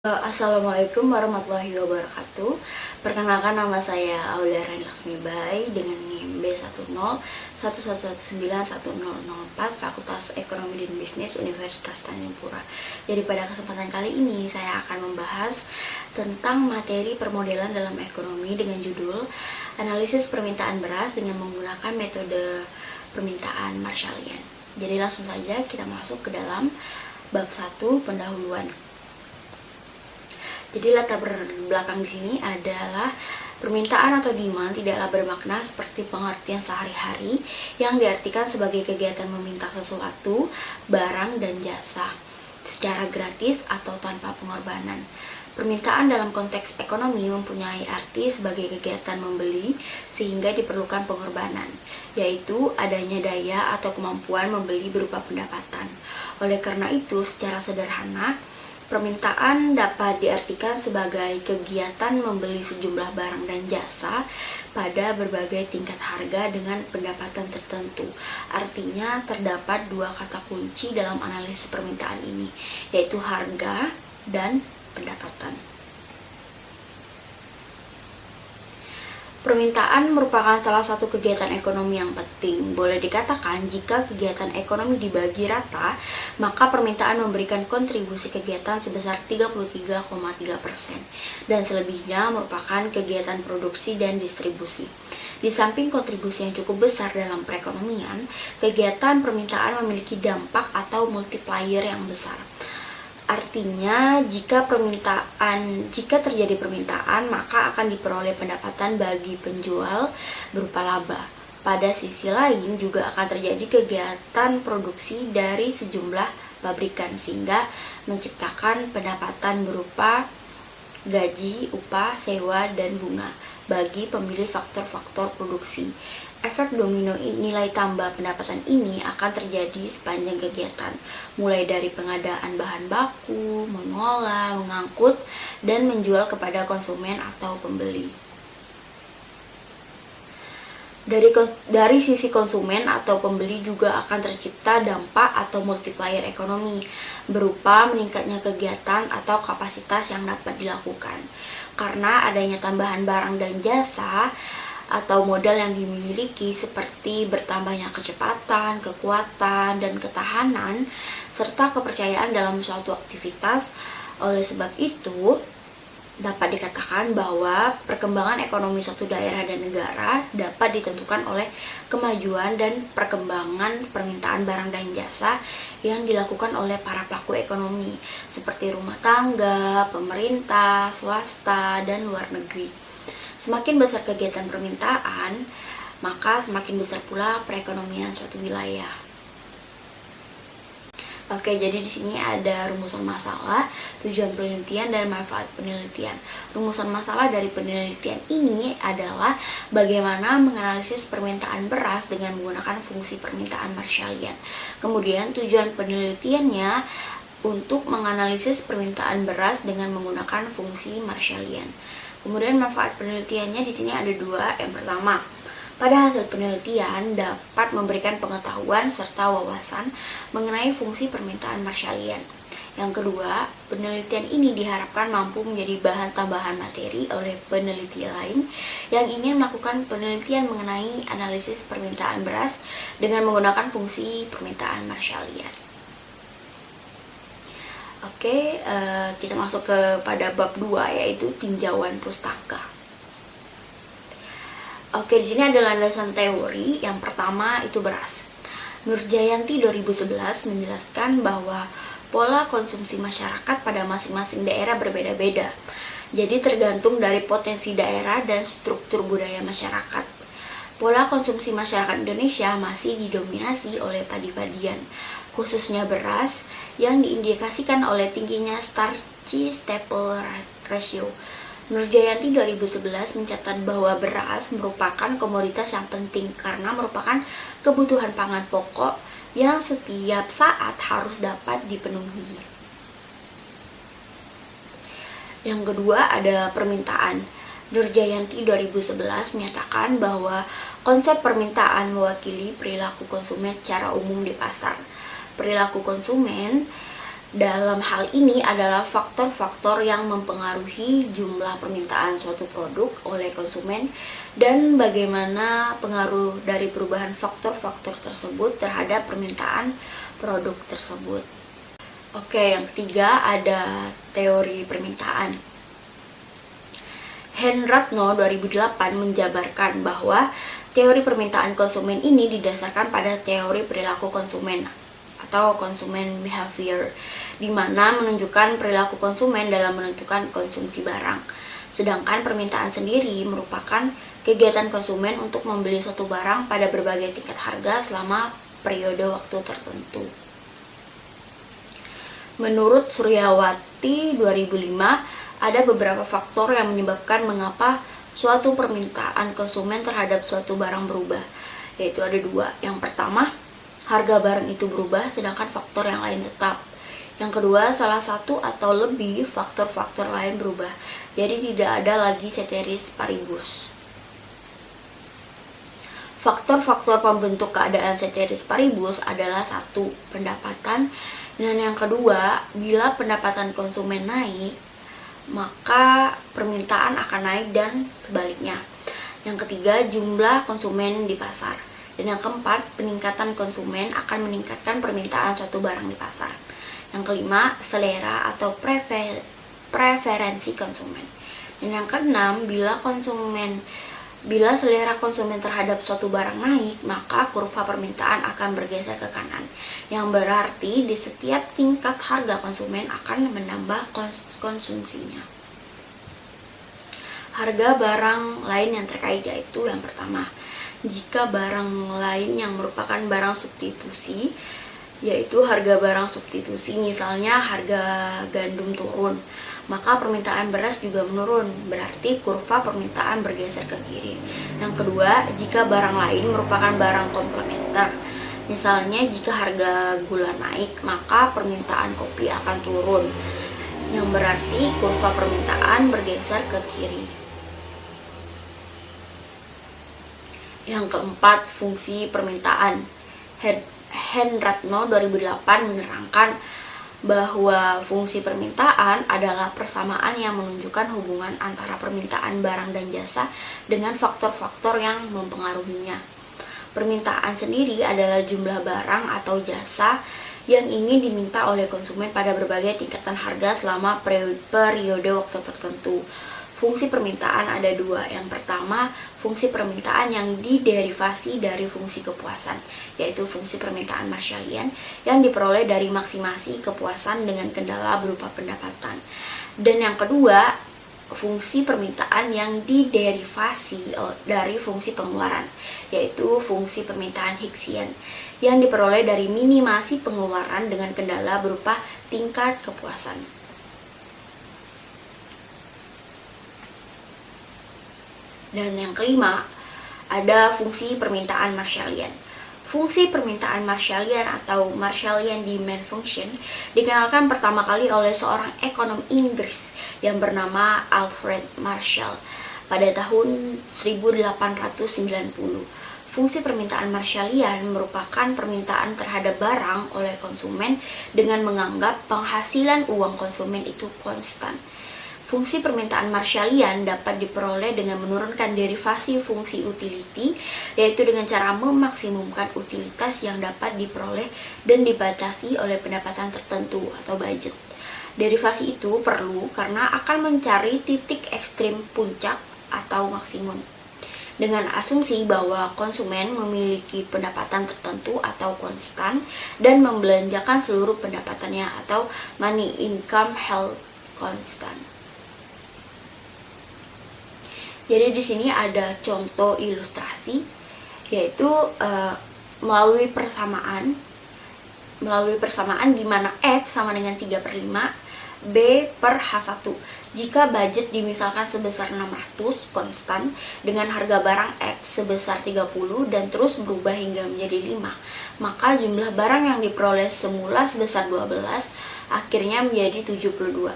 Assalamualaikum warahmatullahi wabarakatuh. Perkenalkan, nama saya Aulia Rani Laksmibai dengan NIM B1011119104 Fakultas Ekonomi dan Bisnis Universitas Tanjung Pura. Jadi pada kesempatan kali ini saya akan membahas tentang materi permodelan dalam ekonomi dengan judul Analisis Permintaan Beras dengan menggunakan metode permintaan Marshallian. Jadi langsung saja kita masuk ke dalam bab 1, pendahuluan. Jadi latar belakang di sini adalah permintaan atau demand tidaklah bermakna seperti pengertian sehari-hari yang diartikan sebagai kegiatan meminta sesuatu, barang dan jasa secara gratis atau tanpa pengorbanan. Permintaan dalam konteks ekonomi mempunyai arti sebagai kegiatan membeli sehingga diperlukan pengorbanan, yaitu adanya daya atau kemampuan membeli berupa pendapatan. Oleh karena itu, secara sederhana, permintaan dapat diartikan sebagai kegiatan membeli sejumlah barang dan jasa pada berbagai tingkat harga dengan pendapatan tertentu. Artinya terdapat dua kata kunci dalam analisis permintaan ini, yaitu harga dan pendapatan. Permintaan merupakan salah satu kegiatan ekonomi yang penting. Boleh dikatakan jika kegiatan ekonomi dibagi rata, maka permintaan memberikan kontribusi kegiatan sebesar 33,3% dan selebihnya merupakan kegiatan produksi dan distribusi. Di samping kontribusi yang cukup besar dalam perekonomian, kegiatan permintaan memiliki dampak atau multiplier yang besar. Artinya, jika terjadi permintaan, maka akan diperoleh pendapatan bagi penjual berupa laba. Pada sisi lain, juga akan terjadi kegiatan produksi dari sejumlah pabrikan sehingga menciptakan pendapatan berupa gaji, upah, sewa, dan bunga bagi pemilik faktor-faktor produksi. Efek domino nilai tambah pendapatan ini akan terjadi sepanjang kegiatan, mulai dari pengadaan bahan baku, mengolah, mengangkut, dan menjual kepada konsumen atau pembeli. Dari sisi konsumen atau pembeli juga akan tercipta dampak atau multiplier ekonomi berupa meningkatnya kegiatan atau kapasitas yang dapat dilakukan. Karena adanya tambahan barang dan jasa atau modal yang dimiliki seperti bertambahnya kecepatan, kekuatan, dan ketahanan, serta kepercayaan dalam suatu aktivitas. Oleh sebab itu, dapat dikatakan bahwa perkembangan ekonomi suatu daerah dan negara dapat ditentukan oleh kemajuan dan perkembangan permintaan barang dan jasa yang dilakukan oleh para pelaku ekonomi, seperti rumah tangga, pemerintah, swasta, dan luar negeri. Semakin besar kegiatan permintaan, maka semakin besar pula perekonomian suatu wilayah. Oke, jadi di sini ada rumusan masalah, tujuan penelitian, dan manfaat penelitian. Rumusan masalah dari penelitian ini adalah bagaimana menganalisis permintaan beras dengan menggunakan fungsi permintaan Marshallian. Kemudian tujuan penelitiannya untuk menganalisis permintaan beras dengan menggunakan fungsi Marshallian. Kemudian manfaat penelitiannya di sini ada dua. Yang pertama, pada hasil penelitian dapat memberikan pengetahuan serta wawasan mengenai fungsi permintaan Marshallian. Yang kedua, penelitian ini diharapkan mampu menjadi bahan tambahan materi oleh peneliti lain yang ingin melakukan penelitian mengenai analisis permintaan beras dengan menggunakan fungsi permintaan Marshallian. Oke, kita masuk pada bab 2, yaitu tinjauan pustaka. Oke, di sini ada landasan teori. Yang pertama itu beras. Nurjayanti 2011 menjelaskan bahwa pola konsumsi masyarakat pada masing-masing daerah berbeda-beda. Jadi tergantung dari potensi daerah dan struktur budaya masyarakat. Pola konsumsi masyarakat Indonesia masih didominasi oleh padi-padian, khususnya beras, yang diindikasikan oleh tingginya starchy staple ratio. Nurjayanti 2011 mencatat bahwa beras merupakan komoditas yang penting karena merupakan kebutuhan pangan pokok yang setiap saat harus dapat dipenuhi. Yang kedua ada permintaan. Nurjayanti 2011 menyatakan bahwa konsep permintaan mewakili perilaku konsumen secara umum di pasar. Perilaku konsumen Dalam hal ini adalah faktor-faktor yang mempengaruhi jumlah permintaan suatu produk oleh konsumen dan bagaimana pengaruh dari perubahan faktor-faktor tersebut terhadap permintaan produk tersebut. Oke, yang ketiga ada teori permintaan. Henratno 2008 menjabarkan bahwa teori permintaan konsumen ini didasarkan pada teori perilaku konsumen atau consumer behavior, di mana menunjukkan perilaku konsumen dalam menentukan konsumsi barang. Sedangkan permintaan sendiri merupakan kegiatan konsumen untuk membeli suatu barang pada berbagai tingkat harga selama periode waktu tertentu. Menurut Suryawati 2005, ada beberapa faktor yang menyebabkan mengapa suatu permintaan konsumen terhadap suatu barang berubah, yaitu ada dua. Yang pertama, harga barang itu berubah sedangkan faktor yang lain tetap. Yang kedua, salah satu atau lebih faktor-faktor lain berubah, jadi tidak ada lagi ceteris paribus. Faktor-faktor pembentuk keadaan ceteris paribus adalah satu, pendapatan, dan yang kedua, bila pendapatan konsumen naik, maka permintaan akan naik dan sebaliknya. Yang ketiga, jumlah konsumen di pasar. Dan yang keempat, peningkatan konsumen akan meningkatkan permintaan suatu barang di pasar. Yang kelima, selera atau preferensi konsumen. Dan yang keenam, bila selera konsumen terhadap suatu barang naik, maka kurva permintaan akan bergeser ke kanan. Yang berarti di setiap tingkat harga konsumen akan menambah konsumsinya. Harga barang lain yang terkait yaitu yang pertama, jika barang lain yang merupakan barang substitusi, yaitu harga barang substitusi, misalnya harga gandum turun, maka permintaan beras juga menurun, berarti kurva permintaan bergeser ke kiri. Yang kedua, jika barang lain merupakan barang komplementer, misalnya jika harga gula naik, maka permintaan kopi akan turun, yang berarti kurva permintaan bergeser ke kiri. Yang keempat, fungsi permintaan. Henratno 2008 menerangkan bahwa fungsi permintaan adalah persamaan yang menunjukkan hubungan antara permintaan barang dan jasa dengan faktor-faktor yang mempengaruhinya. Permintaan sendiri adalah jumlah barang atau jasa yang ingin diminta oleh konsumen pada berbagai tingkatan harga selama periode waktu tertentu. Fungsi permintaan ada dua. Yang pertama, fungsi permintaan yang diderivasi dari fungsi kepuasan, yaitu fungsi permintaan Marshallian yang diperoleh dari maksimasi kepuasan dengan kendala berupa pendapatan. Dan yang kedua, fungsi permintaan yang diderivasi dari fungsi pengeluaran, yaitu fungsi permintaan Hicksian yang diperoleh dari minimasi pengeluaran dengan kendala berupa tingkat kepuasan. Dan yang kelima, ada fungsi permintaan Marshallian. Fungsi permintaan Marshallian atau Marshallian Demand Function dikenalkan pertama kali oleh seorang ekonom Inggris yang bernama Alfred Marshall pada tahun 1890. Fungsi permintaan Marshallian merupakan permintaan terhadap barang oleh konsumen dengan menganggap penghasilan uang konsumen itu konstan. Fungsi permintaan Marshallian dapat diperoleh dengan menurunkan derivasi fungsi utility, yaitu dengan cara memaksimumkan utilitas yang dapat diperoleh dan dibatasi oleh pendapatan tertentu atau budget. Derivasi itu perlu karena akan mencari titik ekstrim puncak atau maksimum, dengan asumsi bahwa konsumen memiliki pendapatan tertentu atau konstan dan membelanjakan seluruh pendapatannya atau money income held constant. Jadi di sini ada contoh ilustrasi, yaitu melalui persamaan di mana X sama dengan 3/5 B per H1. Jika budget dimisalkan sebesar 600 konstan dengan harga barang X sebesar 30 dan terus berubah hingga menjadi 5, maka jumlah barang yang diperoleh semula sebesar 12 akhirnya menjadi 72.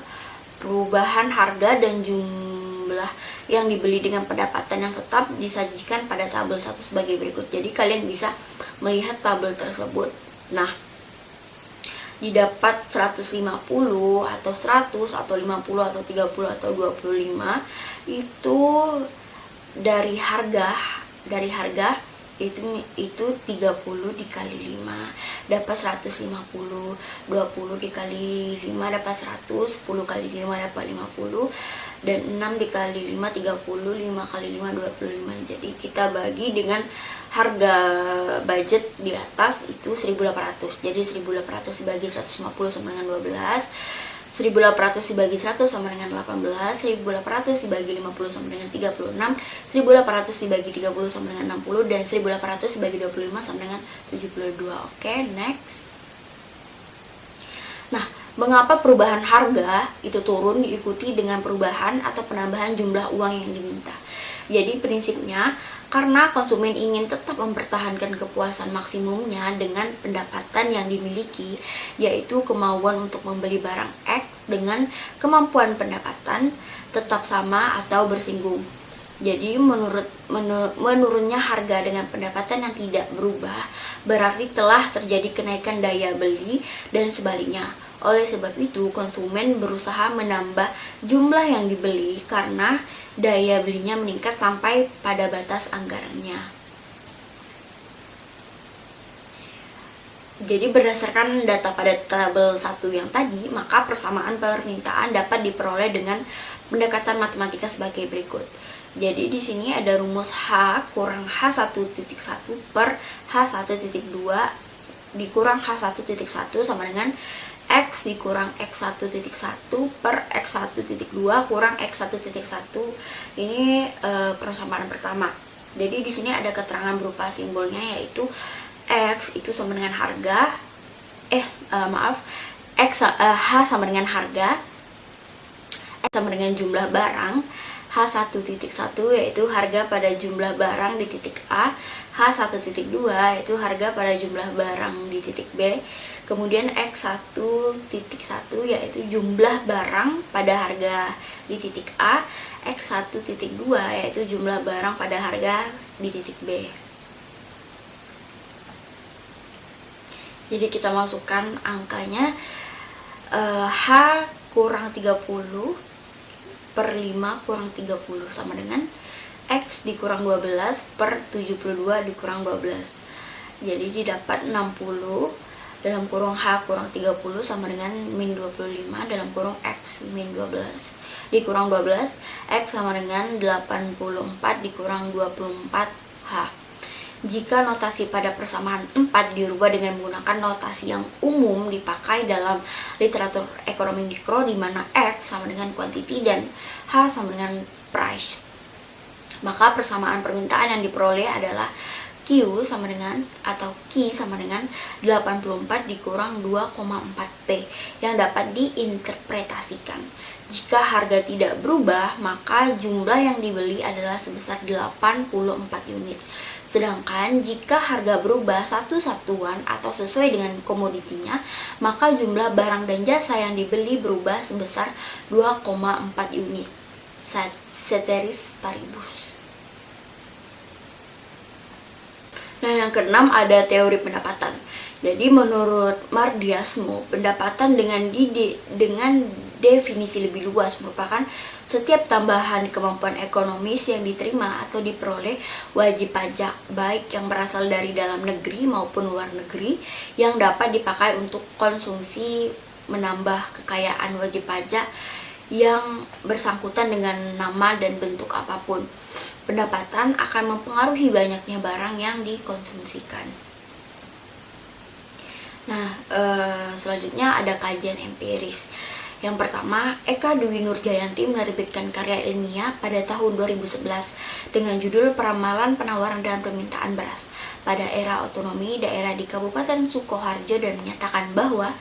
Perubahan harga dan jumlah yang dibeli dengan pendapatan yang tetap disajikan pada tabel 1 sebagai berikut. Jadi kalian bisa melihat tabel tersebut. Nah, didapat 150 atau 100 atau 50 atau 30 atau 25, itu dari harga itu 30 dikali 5 dapat 150, 20 dikali 5 dapat 100, 10 kali 5 dapat 50, dan 6 dikali 5 30, 5 kali 5 25. Jadi kita bagi dengan harga budget di atas itu 1.800. Jadi 1.800 dibagi 150 sama dengan 12, 1.800 dibagi 100 sama dengan 18, 1.800 dibagi 50 sama dengan 36, 1.800 dibagi 30 sama dengan 60, dan 1.800 dibagi 25 sama dengan 72. Oke, next. Nah, mengapa perubahan harga itu turun diikuti dengan perubahan atau penambahan jumlah uang yang diminta? Jadi prinsipnya karena konsumen ingin tetap mempertahankan kepuasan maksimumnya dengan pendapatan yang dimiliki, yaitu kemauan untuk membeli barang X dengan kemampuan pendapatan tetap sama atau bersinggung. Jadi menurunnya harga dengan pendapatan yang tidak berubah berarti telah terjadi kenaikan daya beli dan sebaliknya. Oleh sebab itu, konsumen berusaha menambah jumlah yang dibeli karena daya belinya meningkat sampai pada batas anggarannya. Jadi berdasarkan data pada tabel 1 yang tadi, maka persamaan permintaan dapat diperoleh dengan pendekatan matematika sebagai berikut. Jadi di sini ada rumus H kurang H1.1 per H1.2 dikurang H1.1 sama dengan X dikurang X1.1 per X1.2 kurang X1.1. Ini persamaan pertama. Jadi di sini ada keterangan berupa simbolnya, yaitu X itu sama dengan harga H sama dengan harga, X sama dengan jumlah barang, H1.1 yaitu harga pada jumlah barang di titik A, H1.2 yaitu harga pada jumlah barang di titik B, kemudian X1.1 yaitu jumlah barang pada harga di titik A, X1.2 yaitu jumlah barang pada harga di titik B. Jadi kita masukkan angkanya, H kurang 30 per 5 kurang 30 sama dengan X dikurang 12 per 72 dikurang 12. Jadi didapat 60 dalam kurung H kurang 30 sama dengan min 25 dalam kurung X min 12 dikurang 12, X sama dengan 84 dikurang 24H. Jika notasi pada persamaan 4 dirubah dengan menggunakan notasi yang umum dipakai dalam literatur ekonomi mikro, di mana X sama dengan quantity dan H sama dengan price, maka persamaan permintaan yang diperoleh adalah Q sama dengan atau Q sama dengan 84 dikurang 2,4P yang dapat diinterpretasikan. Jika harga tidak berubah, maka jumlah yang dibeli adalah sebesar 84 unit. Sedangkan jika harga berubah satu satuan atau sesuai dengan komoditinya, maka jumlah barang dan jasa yang dibeli berubah sebesar 2,4 unit. Ceteris paribus. Nah, yang keenam ada teori pendapatan. Jadi menurut Mardiasmo, pendapatan dengan definisi lebih luas merupakan setiap tambahan kemampuan ekonomis yang diterima atau diperoleh wajib pajak, baik yang berasal dari dalam negeri maupun luar negeri, yang dapat dipakai untuk konsumsi, menambah kekayaan wajib pajak yang bersangkutan dengan nama dan bentuk apapun. Pendapatan akan mempengaruhi banyaknya barang yang dikonsumsikan. Nah, selanjutnya ada kajian empiris. Yang pertama, Eka Dwi Nurjayanti menerbitkan karya ilmiah pada tahun 2011 dengan judul Peramalan Penawaran dan Permintaan Beras pada Era Otonomi Daerah di Kabupaten Sukoharjo, dan menyatakan bahwa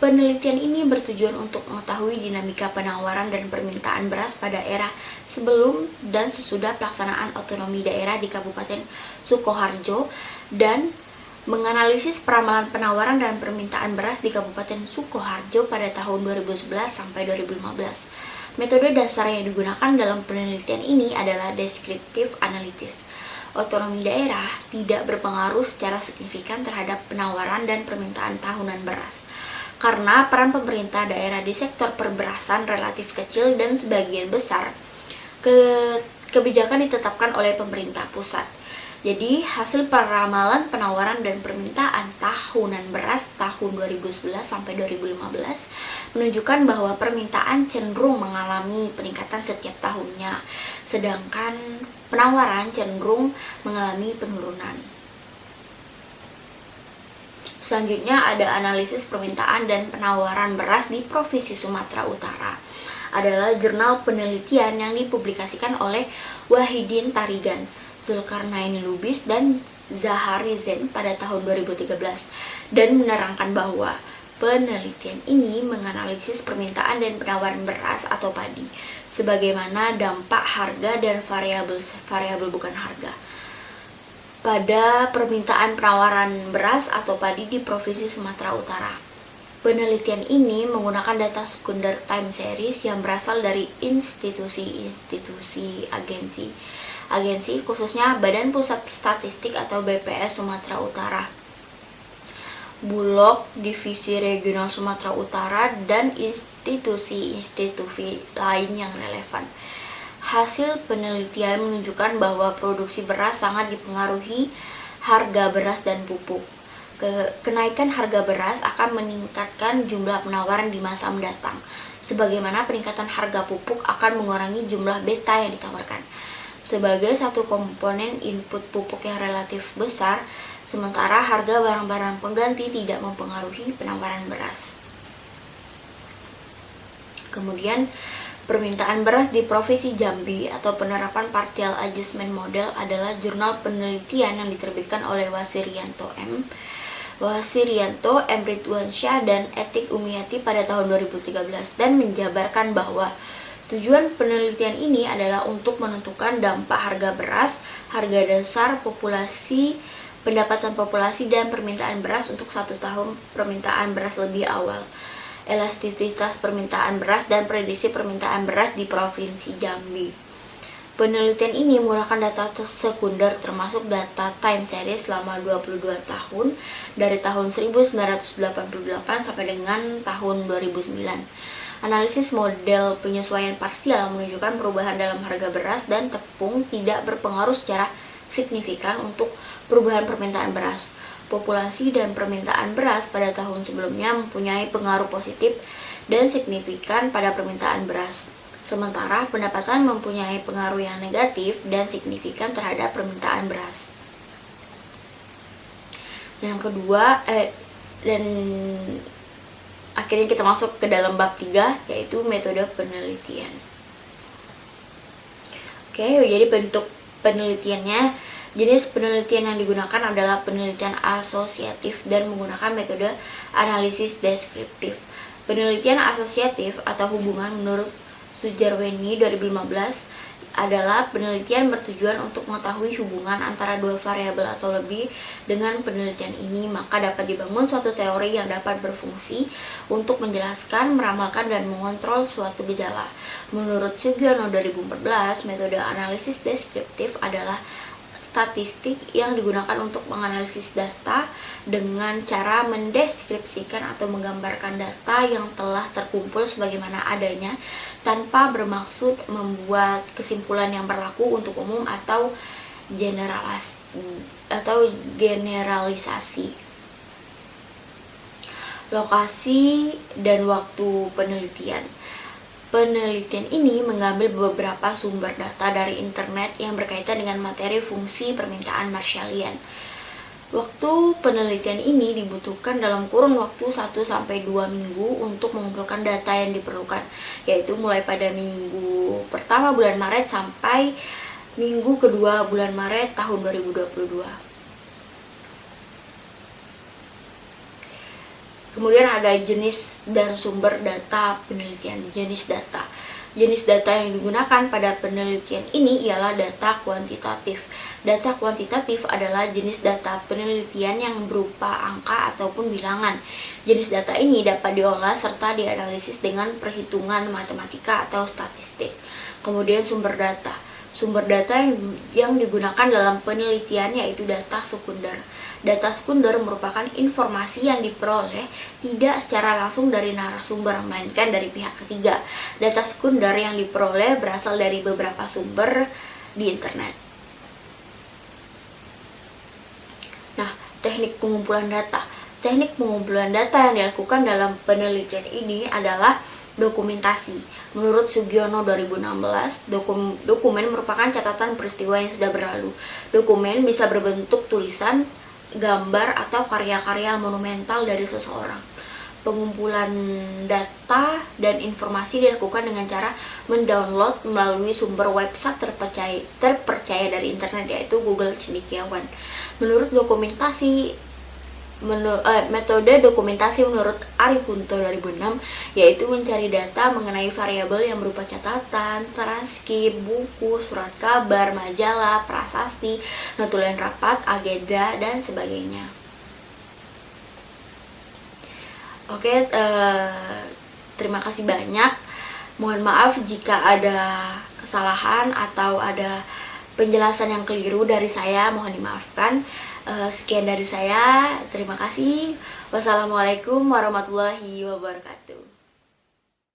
penelitian ini bertujuan untuk mengetahui dinamika penawaran dan permintaan beras pada era sebelum dan sesudah pelaksanaan otonomi daerah di Kabupaten Sukoharjo, dan menganalisis peramalan penawaran dan permintaan beras di Kabupaten Sukoharjo pada tahun 2011 sampai 2015. Metode dasar yang digunakan dalam penelitian ini adalah deskriptif analitis. Otonomi daerah tidak berpengaruh secara signifikan terhadap penawaran dan permintaan tahunan beras, karena peran pemerintah daerah di sektor perberasan relatif kecil dan sebagian besar kebijakan ditetapkan oleh pemerintah pusat. Jadi, hasil peramalan penawaran dan permintaan tahunan beras tahun 2011 sampai 2015 menunjukkan bahwa permintaan cenderung mengalami peningkatan setiap tahunnya, sedangkan penawaran cenderung mengalami penurunan. Selanjutnya ada analisis permintaan dan penawaran beras di Provinsi Sumatera Utara. Adalah jurnal penelitian yang dipublikasikan oleh Wahidin Tarigan, Zulkarnain Lubis, dan Zahari Zen pada tahun 2013 dan menerangkan bahwa penelitian ini menganalisis permintaan dan penawaran beras atau padi sebagaimana dampak harga dan variabel bukan harga pada permintaan penawaran beras atau padi di Provinsi Sumatera Utara. Penelitian ini menggunakan data sekunder time series yang berasal dari institusi agensi khususnya Badan Pusat Statistik atau BPS Sumatera Utara, Bulog Divisi Regional Sumatera Utara, dan institusi lain yang relevan. Hasil penelitian menunjukkan bahwa produksi beras sangat dipengaruhi harga beras dan pupuk. Kenaikan harga beras akan meningkatkan jumlah penawaran di masa mendatang, sebagaimana peningkatan harga pupuk akan mengurangi jumlah beta yang ditawarkan. Sebagai satu komponen input pupuk yang relatif besar, sementara harga barang-barang pengganti tidak mempengaruhi penawaran beras. Kemudian, permintaan beras di Provinsi Jambi atau penerapan Partial Adjustment Model adalah jurnal penelitian yang diterbitkan oleh Wasirianto M. Ridwansyah, dan Etik Umiyati pada tahun 2013 dan menjabarkan bahwa tujuan penelitian ini adalah untuk menentukan dampak harga beras, harga dasar populasi, pendapatan populasi, dan permintaan beras untuk 1 tahun permintaan beras lebih awal, elastisitas permintaan beras, dan prediksi permintaan beras di Provinsi Jambi. Penelitian ini menggunakan data sekunder termasuk data time series selama 22 tahun dari tahun 1988 sampai dengan tahun 2009. Analisis model penyesuaian parsial menunjukkan perubahan dalam harga beras dan tepung tidak berpengaruh secara signifikan untuk perubahan permintaan beras. Populasi dan permintaan beras pada tahun sebelumnya mempunyai pengaruh positif dan signifikan pada permintaan beras. Sementara pendapatan mempunyai pengaruh yang negatif dan signifikan terhadap permintaan beras. Yang kedua, dan akhirnya kita masuk ke dalam bab 3, yaitu metode penelitian. Oke, jadi bentuk penelitiannya, jenis penelitian yang digunakan adalah penelitian asosiatif dan menggunakan metode analisis deskriptif. Penelitian asosiatif atau hubungan menurut Sujarweni 2015 adalah penelitian bertujuan untuk mengetahui hubungan antara dua variabel atau lebih. Dengan penelitian ini, maka dapat dibangun suatu teori yang dapat berfungsi untuk menjelaskan, meramalkan, dan mengontrol suatu gejala. Menurut Sugiono 2014, metode analisis deskriptif adalah statistik yang digunakan untuk menganalisis data dengan cara mendeskripsikan atau menggambarkan data yang telah terkumpul sebagaimana adanya tanpa bermaksud membuat kesimpulan yang berlaku untuk umum atau generalisasi. Lokasi dan waktu penelitian. Penelitian ini mengambil beberapa sumber data dari internet yang berkaitan dengan materi fungsi permintaan Marshallian. Waktu penelitian ini dibutuhkan dalam kurun waktu 1-2 minggu untuk mengumpulkan data yang diperlukan, yaitu mulai pada minggu pertama bulan Maret sampai minggu kedua bulan Maret tahun 2022. Kemudian ada jenis dan sumber data penelitian. Jenis data yang digunakan pada penelitian ini ialah data kuantitatif. Data kuantitatif adalah jenis data penelitian yang berupa angka ataupun bilangan. Jenis data ini dapat diolah serta dianalisis dengan perhitungan matematika atau statistik. Kemudian sumber data. Sumber data yang digunakan dalam penelitian yaitu data sekunder. Data sekunder merupakan informasi yang diperoleh tidak secara langsung dari narasumber, melainkan dari pihak ketiga. Data sekunder yang diperoleh berasal dari beberapa sumber di internet. Nah, teknik pengumpulan data. Teknik pengumpulan data yang dilakukan dalam penelitian ini adalah dokumentasi. Menurut Sugiono 2016, dokumen merupakan catatan peristiwa yang sudah berlalu. Dokumen bisa berbentuk tulisan, gambar, atau karya-karya monumental dari seseorang. Pengumpulan data dan informasi dilakukan dengan cara mendownload melalui sumber website terpercaya dari internet, yaitu Google Cendekiawan. Menurut metode dokumentasi menurut Ari Kunto 2006 yaitu mencari data mengenai variabel yang berupa catatan, transkrip, buku, surat kabar, majalah, prasasti, notulen rapat, agenda, dan sebagainya. Oke, terima kasih banyak. Mohon maaf jika ada kesalahan atau ada penjelasan yang keliru dari saya, mohon dimaafkan. Sekian dari saya, terima kasih. Wassalamualaikum warahmatullahi wabarakatuh.